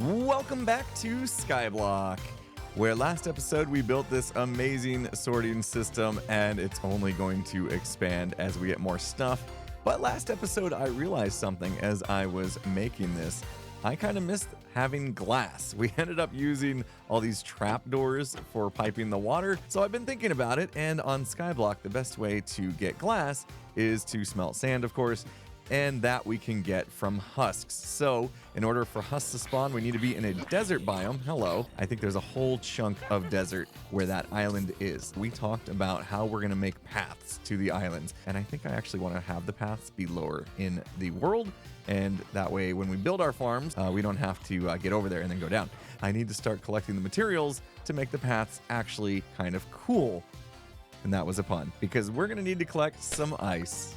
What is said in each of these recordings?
Welcome back to Skyblock, where last episode we built this amazing sorting system and it's only going to expand as we get more stuff. But last episode I realized something as I was making this. I kind of missed having glass. We ended up using all these trapdoors for piping the water. So I've been thinking about it, and on Skyblock the best way to get glass is to smelt sand, of course. And that we can get from husks. So in order for husks to spawn, we need to be in a desert biome. Hello. I think there's a whole chunk of desert where that island is. We talked about how we're going to make paths to the islands. And I think I actually want to have the paths be lower in the world. And that way, when we build our farms, we don't have to get over there and then go down. I need to start collecting the materials to make the paths actually kind of cool. And that was a pun, because we're going to need to collect some ice.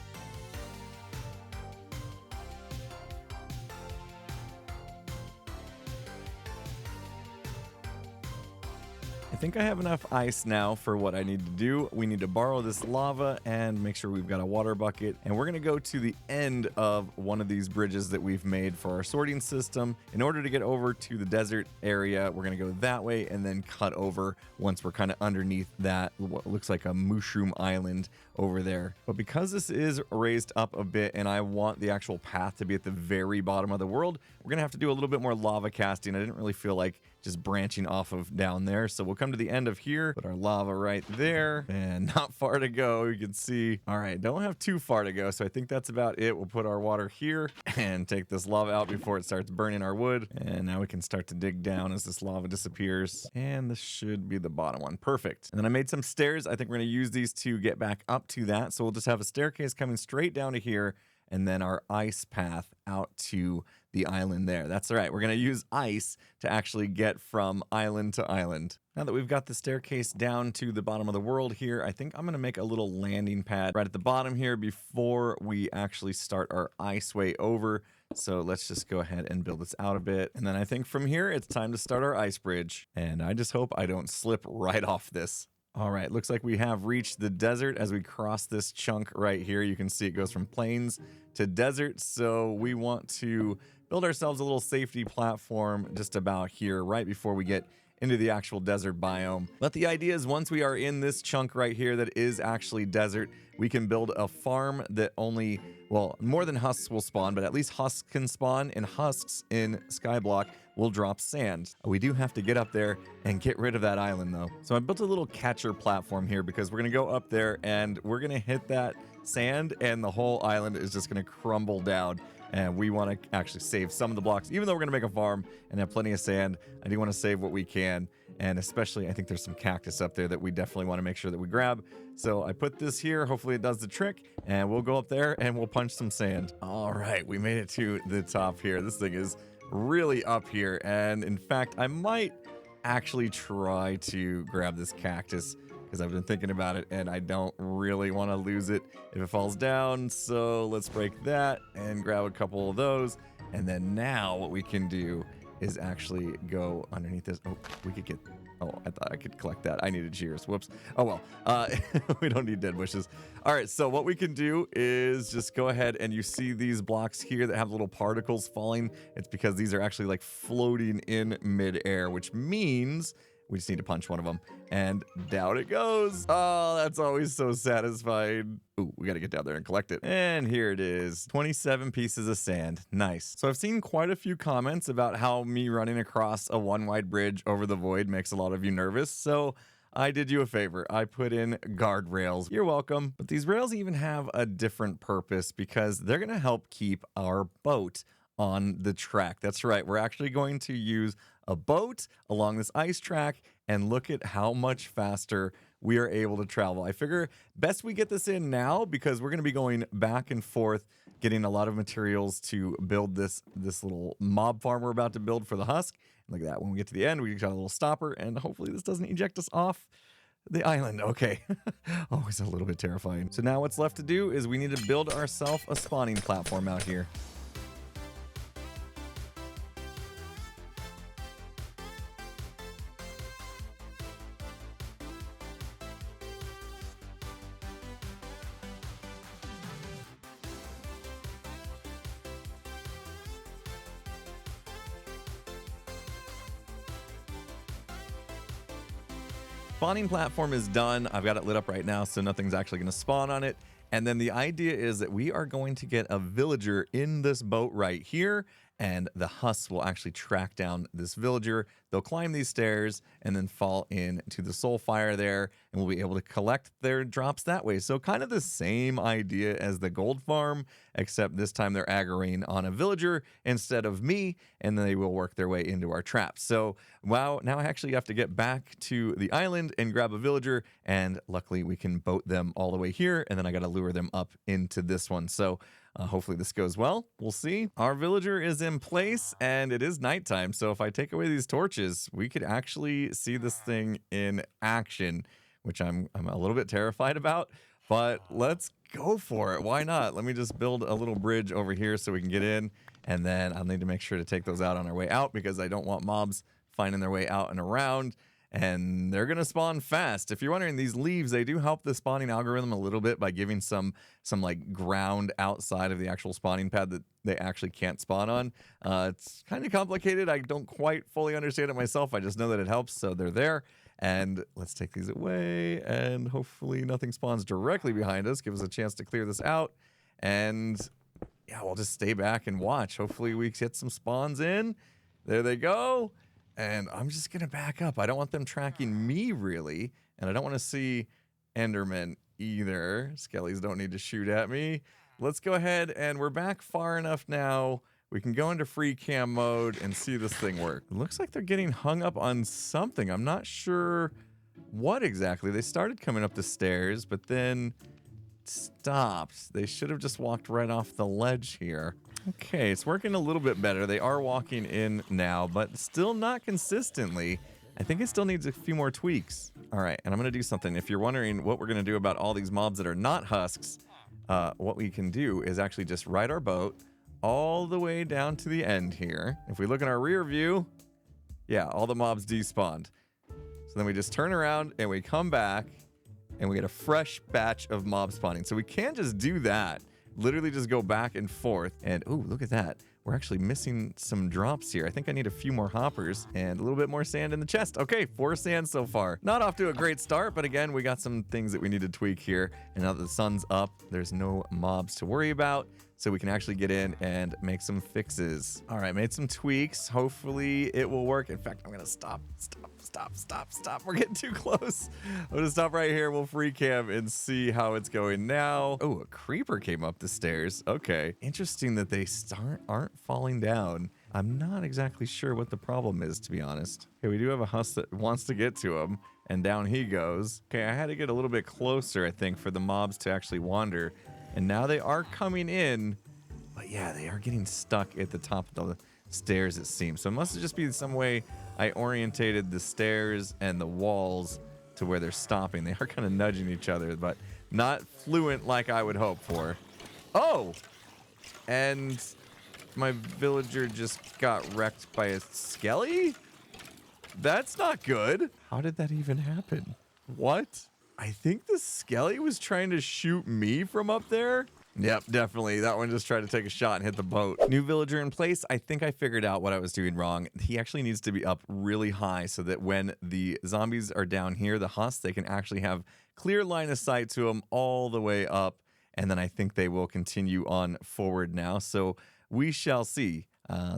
I think I have enough ice now for what I need to do. We need to borrow this lava and make sure we've got a water bucket. And we're going to go to the end of one of these bridges that we've made for our sorting system. In order to get over to the desert area, we're going to go that way and then cut over once we're kind of underneath that, what looks like a mushroom island over there. But because this is raised up a bit and I want the actual path to be at the very bottom of the world, we're going to have to do a little bit more lava casting. I didn't really feel like just branching off of down there. So we'll come to the end of here, put our lava right there, and not far to go. You can see, all right, don't have too far to go. So I think that's about it. We'll put our water here and take this lava out before it starts burning our wood. And now we can start to dig down as this lava disappears. And this should be the bottom one. Perfect. And then I made some stairs. I think we're going to use these to get back up to that. So we'll just have a staircase coming straight down to here, and then our ice path out to the island there. That's all right. We're going to use ice to actually get from island to island. Now that we've got the staircase down to the bottom of the world here, I think I'm going to make a little landing pad right at the bottom here before we actually start our ice way over. So let's just go ahead and build this out a bit. And then I think from here, it's time to start our ice bridge. And I just hope I don't slip right off this. All right, looks like we have reached the desert as we cross this chunk right here. You can see it goes from plains to desert. So we want to build ourselves a little safety platform just about here right before we get into the actual desert biome. But the idea is once we are in this chunk right here that is actually desert, we can build a farm that only, well, more than husks will spawn, but at least husks can spawn, and husks in Skyblock will drop sand. We do have to get up there and get rid of that island though. So I built a little catcher platform here because we're gonna go up there and we're gonna hit that sand and the whole island is just gonna crumble down. And we want to actually save some of the blocks. Even though we're going to make a farm and have plenty of sand, I do want to save what we can. And especially, I think there's some cactus up there that we definitely want to make sure that we grab. So I put this here. Hopefully it does the trick. And we'll go up there and we'll punch some sand. All right, we made it to the top here. This thing is really up here. And in fact, I might actually try to grab this cactus, because I've been thinking about it and I don't really want to lose it if it falls down. So let's break that and grab a couple of those. And then now what we can do is actually go underneath this. Oh, we could get, oh, I thought I could collect that. I needed shears. Whoops. Oh, well, we don't need dead bushes. All right, so what we can do is just go ahead and you see these blocks here that have little particles falling. It's because these are actually like floating in midair, which means we just need to punch one of them, and down it goes. Oh, that's always so satisfying. Ooh, we got to get down there and collect it. And here it is, 27 pieces of sand. Nice. So I've seen quite a few comments about how me running across a one-wide bridge over the void makes a lot of you nervous. So I did you a favor. I put in guardrails. You're welcome. But these rails even have a different purpose because they're going to help keep our boat on the track. That's right. We're actually going to use a boat along this ice track and look at how much faster we are able to travel. I figure best we get this in now because we're going to be going back and forth getting a lot of materials to build this little mob farm we're about to build for the husk. And look at that. When we get to the end, we got a little stopper and hopefully this doesn't eject us off the island. Okay. Always a little bit terrifying. So now what's left to do is we need to build ourselves a spawning platform out here. spawning platform is done. I've got it lit up right now, so nothing's actually going to spawn on it. And then the idea is that we are going to get a villager in this boat right here, and the Husks will actually track down this villager. They'll climb these stairs and then fall into the soul fire there, and we'll be able to collect their drops that way. So kind of the same idea as the gold farm, except this time they're aggroing on a villager instead of me, and they will work their way into our traps. So wow, now I actually have to get back to the island and grab a villager, and luckily we can boat them all the way here, and then I got to lure them up into this one. So hopefully this goes well. We'll see. Our villager is in place, and it is nighttime. So if I take away these torches, we could actually see this thing in action, which I'm a little bit terrified about. But let's go for it. Why not? Let me just build a little bridge over here so we can get in, and then I'll need to make sure to take those out on our way out because I don't want mobs finding their way out and around. And they're going to spawn fast. If you're wondering, these leaves, they do help the spawning algorithm a little bit by giving some like ground outside of the actual spawning pad that they actually can't spawn on. It's kind of complicated. I don't quite fully understand it myself. I just know that it helps, so they're there. And let's take these away, and hopefully nothing spawns directly behind us. Give us a chance to clear this out. And yeah, we'll just stay back and watch. Hopefully we get some spawns in. There they go. And I'm just going to back up. I don't want them tracking me, really. And I don't want to see Enderman either. Skellies don't need to shoot at me. Let's go ahead, and we're back far enough now. We can go into free cam mode and see this thing work. It looks like they're getting hung up on something. I'm not sure what exactly. They started coming up the stairs, but then stopped. They should have just walked right off the ledge here. Okay, it's working a little bit better. They are walking in now, but still not consistently. I think it still needs a few more tweaks. All right, and I'm going to do something. If you're wondering what we're going to do about all these mobs that are not husks, what we can do is actually just ride our boat all the way down to the end here. If we look in our rear view, yeah, all the mobs despawned. So then we just turn around and we come back and we get a fresh batch of mob spawning. So we can't just do that. Literally just go back and forth. And ooh, look at that. We're actually missing some drops here. I think I need a few more hoppers and a little bit more sand in the chest. Okay, 4 sand so far. Not off to a great start, but again, we got some things that we need to tweak here. And now that the sun's up, there's no mobs to worry about. So we can actually get in and make some fixes. All right, made some tweaks. Hopefully it will work. In fact, I'm gonna stop. We're getting too close. I'm gonna stop right here. We'll free cam and see how it's going now. Oh, a creeper came up the stairs. Okay, interesting that they aren't falling down. I'm not exactly sure what the problem is, to be honest. Okay, we do have a Husk that wants to get to him, and down he goes. Okay, I had to get a little bit closer, I think, for the mobs to actually wander. And now they are coming in, but yeah, they are getting stuck at the top of the stairs, it seems. So it must just be some way I orientated the stairs and the walls to where they're stopping. They are kind of nudging each other, but not fluent like I would hope for. Oh! And my villager just got wrecked by a skelly? That's not good. How did that even happen? What? I think the skelly was trying to shoot me from up there. Yep, definitely. That one just tried to take a shot and hit the boat. New villager in place. I think I figured out what I was doing wrong. He actually needs to be up really high so that when the zombies are down here, the Husks, they can actually have clear line of sight to them all the way up. And then I think they will continue on forward now. So we shall see.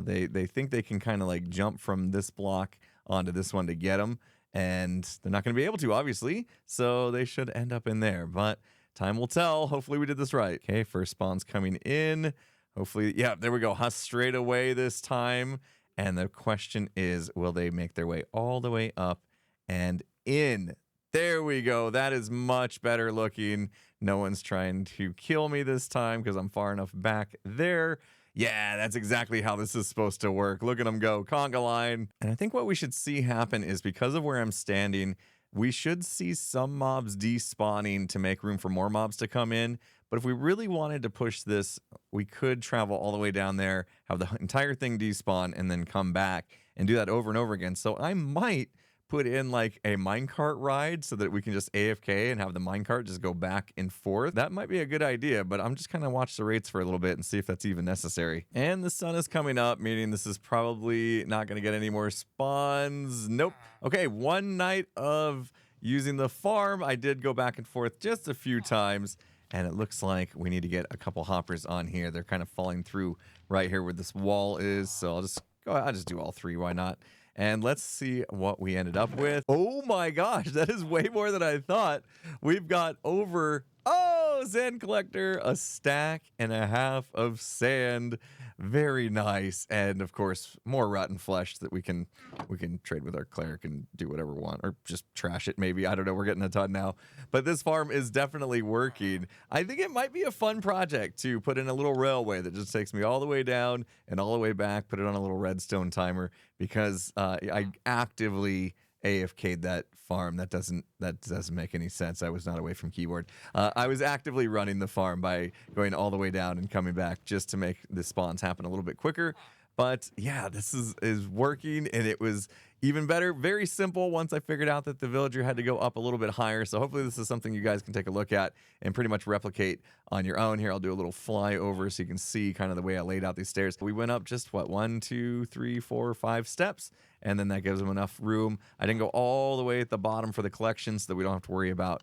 They think they can kind of like jump from this block onto this one to get them. And they're not going to be able to, obviously, so they should end up in there. But time will tell. Hopefully we did this right. Okay, first spawn's coming in. Hopefully, yeah, there we go. Husk straight away this time. And the question is, will they make their way all the way up and in? There we go. That is much better looking. No one's trying to kill me this time because I'm far enough back there. Yeah, that's exactly how this is supposed to work. Look at them go, conga line. And I think what we should see happen is because of where I'm standing, we should see some mobs despawning to make room for more mobs to come in. But if we really wanted to push this, we could travel all the way down there, have the entire thing despawn, and then come back and do that over and over again. So I might put in like a minecart ride so that we can just AFK and have the minecart just go back and forth. That might be a good idea, but I'm just kind of watch the rates for a little bit and see if that's even necessary. And the sun is coming up, meaning this is probably not going to get any more spawns. Nope. Okay, one night of using the farm. I did go back and forth just a few times, and it looks like we need to get a couple hoppers on here. They're kind of falling through right here where this wall is, so I'll just do all three. Why not? And let's see what we ended up with. Oh my gosh, that is way more than I thought. We've got over, sand collector, a stack and a half of sand. Very nice. And of course, more rotten flesh that we can trade with our cleric and do whatever we want, or just trash it maybe. I don't know, we're getting a ton now. But this farm is definitely working. I think it might be a fun project to put in a little railway that just takes me all the way down and all the way back, put it on a little redstone timer, because I actively AFK'd that farm. That doesn't make any sense. I was not away from keyboard. I was actively running the farm by going all the way down and coming back just to make the spawns happen a little bit quicker. But yeah, this is working, and it was even better. Very simple once I figured out that the villager had to go up a little bit higher. So hopefully this is something you guys can take a look at and pretty much replicate on your own. Here, I'll do a little flyover so you can see kind of the way I laid out these stairs. We went up just, what, 1, 2, 3, 4, 5 steps, and then that gives them enough room. I didn't go all the way at the bottom for the collection so that we don't have to worry about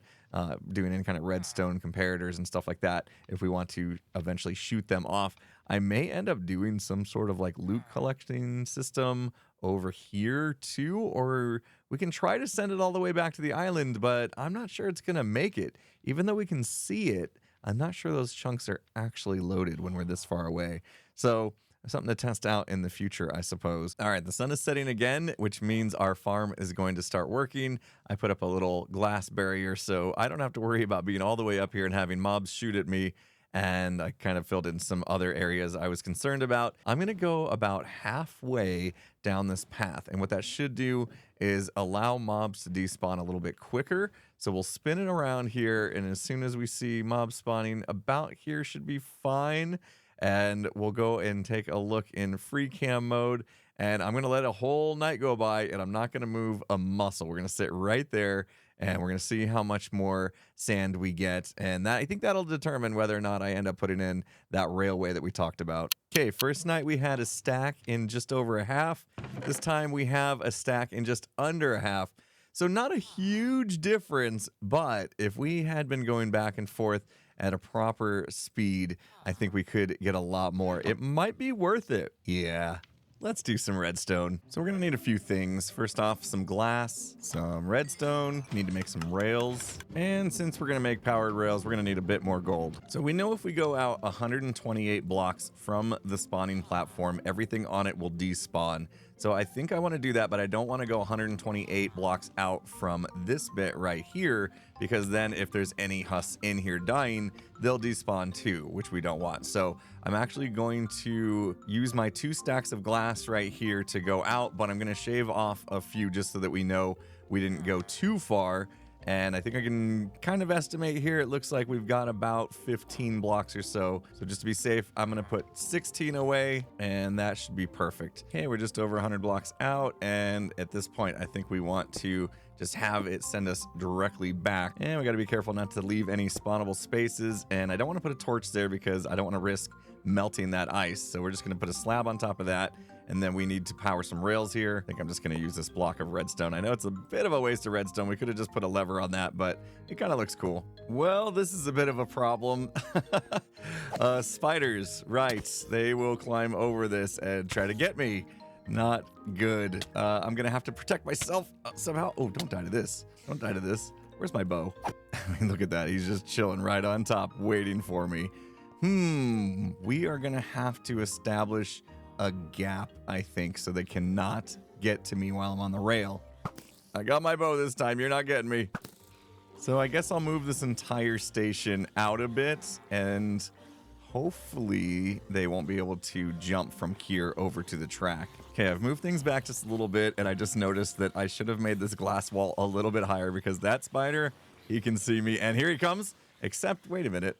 doing any kind of redstone comparators and stuff like that if we want to eventually shoot them off. I may end up doing some sort of like loot collecting system over here too, or we can try to send it all the way back to the island, but I'm not sure it's gonna make it. Even though we can see it, I'm not sure those chunks are actually loaded when we're this far away. So something to test out in the future, I suppose. All right, the sun is setting again, which means our farm is going to start working. I put up a little glass barrier so I don't have to worry about being all the way up here and having mobs shoot at me. And I kind of filled in some other areas I was concerned about. I'm going to go about halfway down this path. And what that should do is allow mobs to despawn a little bit quicker. So we'll spin it around here. And as soon as we see mobs spawning about here should be fine. And we'll go and take a look in free cam mode. And I'm going to let a whole night go by, and I'm not going to move a muscle. We're going to sit right there, and we're going to see how much more sand we get. And that, I think that'll determine whether or not I end up putting in that railway that we talked about. Okay, first night we had a stack in just over a half. This time we have a stack in just under a half. So not a huge difference, but if we had been going back and forth at a proper speed, I think we could get a lot more. It might be worth it. Yeah. Let's do some redstone. So we're gonna need a few things. First off, some glass, some redstone, need to make some rails. And since we're gonna make powered rails, we're gonna need a bit more gold. So we know if we go out 128 blocks from the spawning platform, everything on it will despawn. So I think I wanna do that, but I don't wanna go 128 blocks out from this bit right here, because then if there's any husks in here dying, they'll despawn too, which we don't want. So I'm actually going to use my 2 stacks of glass right here to go out, but I'm gonna shave off a few just so that we know we didn't go too far. And I think I can kind of estimate here, it looks like we've got about 15 blocks or so. So just to be safe, I'm gonna put 16 away, and that should be perfect. Okay, we're just over 100 blocks out, and at this point, I think we want to just have it send us directly back. And we gotta be careful not to leave any spawnable spaces, and I don't wanna put a torch there because I don't wanna risk melting that ice. So we're just gonna put a slab on top of that, and then we need to power some rails here. I think I'm just gonna use this block of redstone. I know it's a bit of a waste of redstone. We could have just put a lever on that, but it kind of looks cool. Well, this is a bit of a problem. Spiders, right. They will climb over this and try to get me. Not good. I'm gonna have to protect myself somehow. Oh, don't die to this. Don't die to this. Where's my bow? I mean, look at that. He's just chilling right on top, waiting for me. We are gonna have to establish a gap, I think, so they cannot get to me while I'm on the rail. I got my bow this time. You're not getting me. So I guess I'll move this entire station out a bit, and hopefully they won't be able to jump from here over to the track. Okay, I've moved things back just a little bit, and I just noticed that I should have made this glass wall a little bit higher because that spider, he can see me, and here he comes. Except, wait a minute.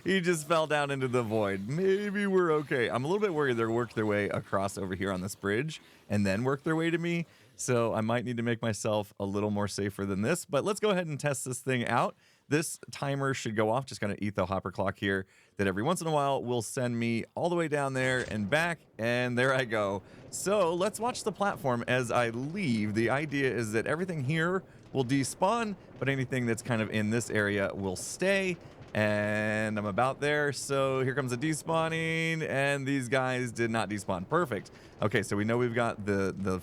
He just fell down into the void. Maybe we're okay. I'm a little bit worried they'll work their way across over here on this bridge and then work their way to me. So I might need to make myself a little more safer than this, but let's go ahead and test this thing out. this timer should go off. Just gonna eat the hopper clock here that every once in a while will send me all the way down there and back, and there I go. So let's watch the platform as I leave. The idea is that everything here will despawn, but anything that's kind of in this area will stay. And I'm about there, so here comes a despawning, and these guys did not despawn. Perfect. Okay, so we know we've got the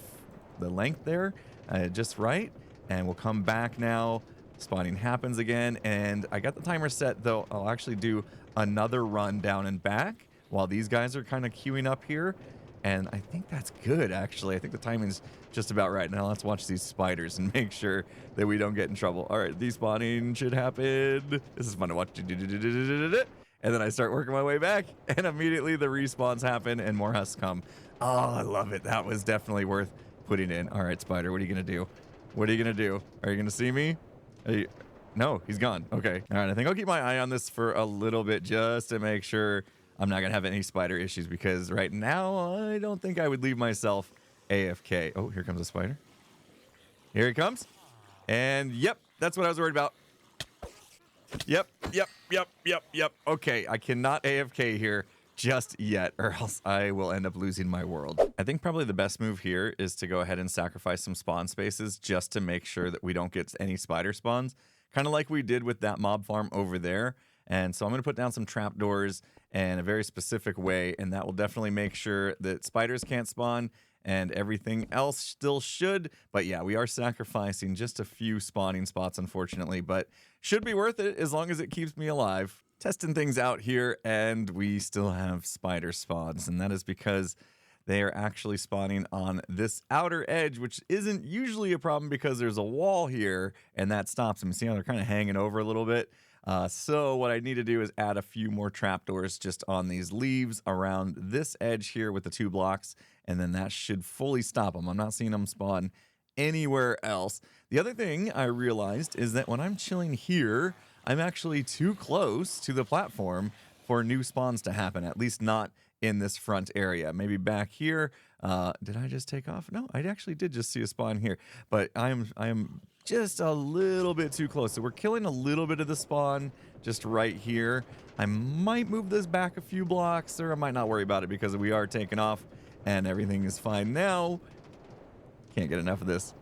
length there just right, and we'll come back now. Spawning happens again, and I got the timer set, though I'll actually do another run down and back while these guys are kind of queuing up here. And I think that's good, actually. I think the timing's just about right. Now let's watch these spiders and make sure that we don't get in trouble. All right, despawning should happen. This is fun to watch. And then I start working my way back, and immediately the respawns happen and more husks come. Oh, I love it. That was definitely worth putting in. All right, spider, what are you going to do? What are you going to do? Are you going to see me? No, he's gone. Okay. All right, I think I'll keep my eye on this for a little bit just to make sure I'm not going to have any spider issues, because right now I don't think I would leave myself AFK. Oh, here comes a spider. Here he comes. And yep, that's what I was worried about. Yep. Okay, I cannot AFK here just yet, or else I will end up losing my world. I think probably the best move here is to go ahead and sacrifice some spawn spaces just to make sure that we don't get any spider spawns, kind of like we did with that mob farm over there. And so I'm going to put down some trapdoors in a very specific way, and that will definitely make sure that spiders can't spawn and everything else still should. But yeah, we are sacrificing just a few spawning spots, unfortunately, but should be worth it as long as it keeps me alive. Testing things out here, and we still have spider spawns, and that is because they are actually spawning on this outer edge, which isn't usually a problem because there's a wall here, and that stops them. See how they're kind of hanging over a little bit? So what I need to do is add a few more trapdoors just on these leaves around this edge here with the 2 blocks, and then that should fully stop them. I'm not seeing them spawn anywhere else. The other thing I realized is that when I'm chilling here, I'm actually too close to the platform for new spawns to happen, at least not in this front area. Maybe back here. Did I just take off? No, I actually did just see a spawn here, but I am just a little bit too close. So we're killing a little bit of the spawn just right here. I might move this back a few blocks, or I might not worry about it because we are taking off and everything is fine now. Can't get enough of this.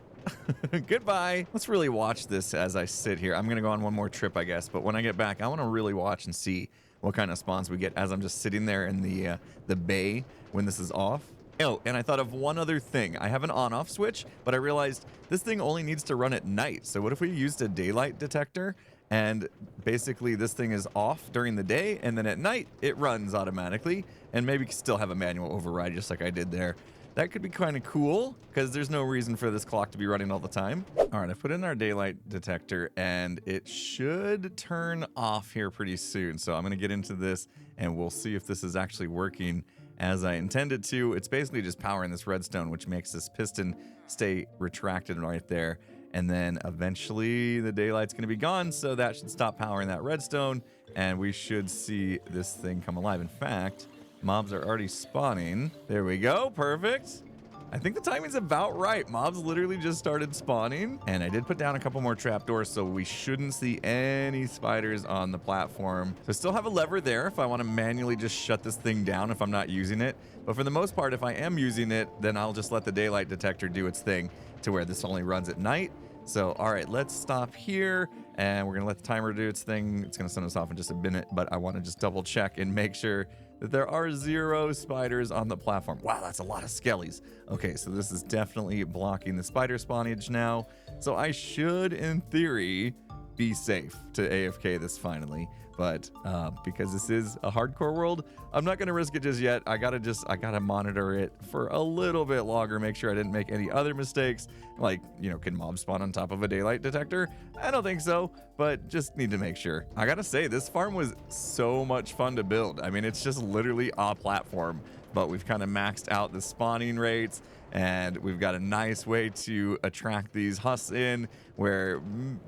Goodbye. Let's really watch this as I sit here. I'm going to go on one more trip, I guess, but when I get back, I want to really watch and see what kind of spawns we get as I'm just sitting there in the bay when this is off. Oh, and I thought of one other thing. I have an on-off switch, but I realized this thing only needs to run at night. So what if we used a daylight detector, and basically this thing is off during the day, and then at night it runs automatically, and maybe still have a manual override just like I did there. That could be kind of cool, because there's no reason for this clock to be running all the time. All right, I put in our daylight detector, and it should turn off here pretty soon. So I'm going to get into this, and we'll see if this is actually working as I intended to. It's basically just powering this redstone, which makes this piston stay retracted right there. And then eventually the daylight's going to be gone, so that should stop powering that redstone, and we should see this thing come alive. In fact, mobs are already spawning. There we go. Perfect. I think the timing's about right. Mobs literally just started spawning, and I did put down a couple more trapdoors, so we shouldn't see any spiders on the platform. So I still have a lever there if I want to manually just shut this thing down if I'm not using it. But for the most part, if I am using it, then I'll just let the daylight detector do its thing to where this only runs at night. So, all right, let's stop here, and we're going to let the timer do its thing. It's going to send us off in just a minute, but I want to just double check and make sure that there are 0 spiders on the platform. Wow, that's a lot of skellies. Okay, so this is definitely blocking the spider spawnage now. So I should, in theory, be safe to AFK this finally. But because this is a hardcore world, I'm not gonna risk it just yet. I gotta monitor it for a little bit longer, make sure I didn't make any other mistakes. Like, can mobs spawn on top of a daylight detector? I don't think so, but just need to make sure. I gotta say, this farm was so much fun to build. I mean, it's just literally a platform, but we've kind of maxed out the spawning rates And we've got a nice way to attract these husks in where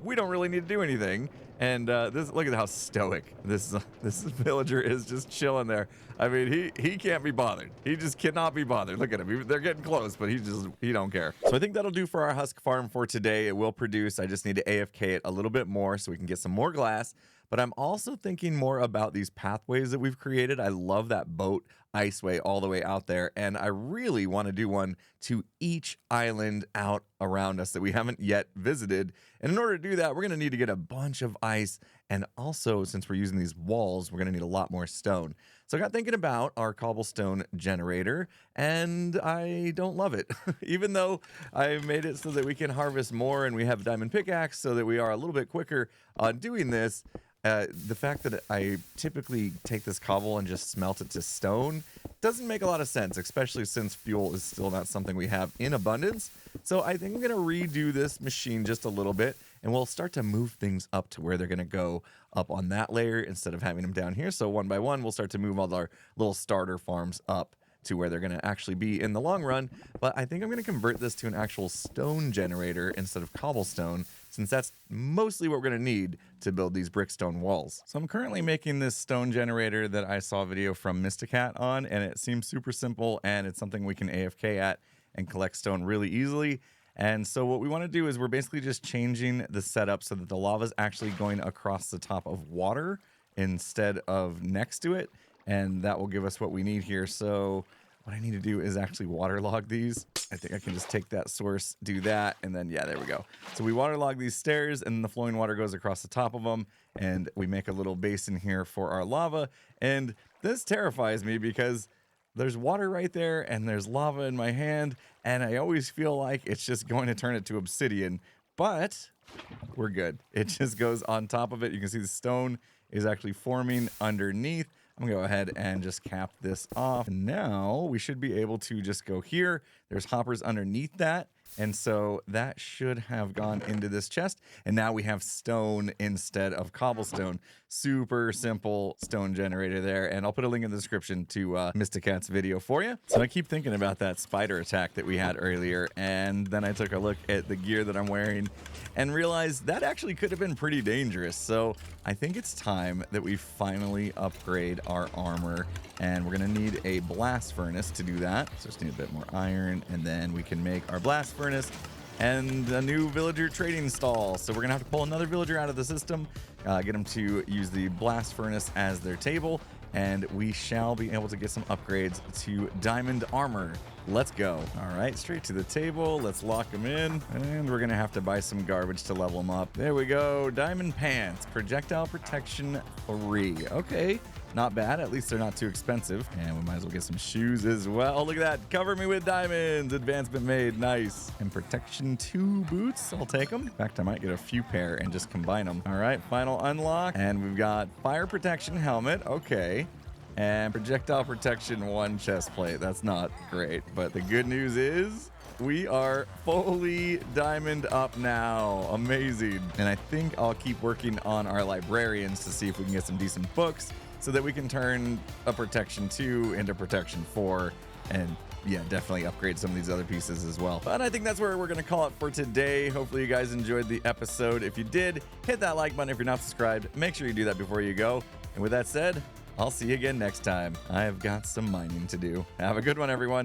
we don't really need to do anything. And look at how stoic this villager is, just chilling there. I mean, he can't be bothered. He just cannot be bothered. Look at him. They're getting close, but he don't care. So I think that'll do for our husk farm for today. It will produce. I just need to AFK it a little bit more so we can get some more glass. But I'm also thinking more about these pathways that we've created. I love that boat iceway all the way out there, and I really want to do one to each island out around us that we haven't yet visited. And in order to do that, we're going to need to get a bunch of ice, and also, since we're using these walls, we're going to need a lot more stone. So I got thinking about our cobblestone generator, and I don't love it. Even though I made it so that we can harvest more and we have a diamond pickaxe so that we are a little bit quicker on doing this, the fact that I typically take this cobble and just smelt it to stone doesn't make a lot of sense, especially since fuel is still not something we have in abundance. So I think I'm going to redo this machine just a little bit, and we'll start to move things up to where they're going to go up on that layer instead of having them down here. So one by one, we'll start to move all our little starter farms up to where they're going to actually be in the long run. But I think I'm going to convert this to an actual stone generator instead of cobblestone, since that's mostly what we're going to need to build these brickstone walls. So I'm currently making this stone generator that I saw a video from Mysticat on, and it seems super simple, and it's something we can AFK at and collect stone really easily. And so what we want to do is we're basically just changing the setup so that the lava is actually going across the top of water instead of next to it, and that will give us what we need here. So what I need to do is actually waterlog these. I think I can just take that source, do that, and then, yeah, there we go. So we waterlog these stairs, and the flowing water goes across the top of them, and we make a little basin here for our lava. And this terrifies me because there's water right there, and there's lava in my hand, and I always feel like it's just going to turn it to obsidian, but we're good. It just goes on top of it. You can see the stone is actually forming underneath. I'm gonna go ahead and just cap this off. And now we should be able to just go here. There's hoppers underneath that. And so that should have gone into this chest. And now we have stone instead of cobblestone. Super simple stone generator there. And I'll put a link in the description to Mysticat's video for you. So I keep thinking about that spider attack that we had earlier. And then I took a look at the gear that I'm wearing and realized that actually could have been pretty dangerous. So I think it's time that we finally upgrade our armor. And we're going to need a blast furnace to do that. So just need a bit more iron, and then we can make our blast furnace and a new villager trading stall. So we're going to have to pull another villager out of the system, get them to use the blast furnace as their table, and we shall be able to get some upgrades to diamond armor. Let's go. All right, straight to the table. Let's lock them in, and we're going to have to buy some garbage to level them up. There we go. Diamond pants, projectile protection 3. Okay. Not bad. At least they're not too expensive. And we might as well get some shoes as well. Oh, look at that. Cover me with diamonds. Advancement made. Nice. And protection 2 boots. I'll take them. In fact, I might get a few pair and just combine them. All right. Final unlock. And we've got fire protection helmet. Okay. And projectile protection 1 chest plate. That's not great. But the good news is we are fully diamond up now. Amazing. And I think I'll keep working on our librarians to see if we can get some decent books, so that we can turn a protection 2 into protection 4, and yeah, definitely upgrade some of these other pieces as well. But I think that's where we're going to call it for today. Hopefully you guys enjoyed the episode. If you did, hit that like button. If you're not subscribed, make sure you do that before you go. And with that said, I'll see you again next time. I've got some mining to do. Have a good one, everyone.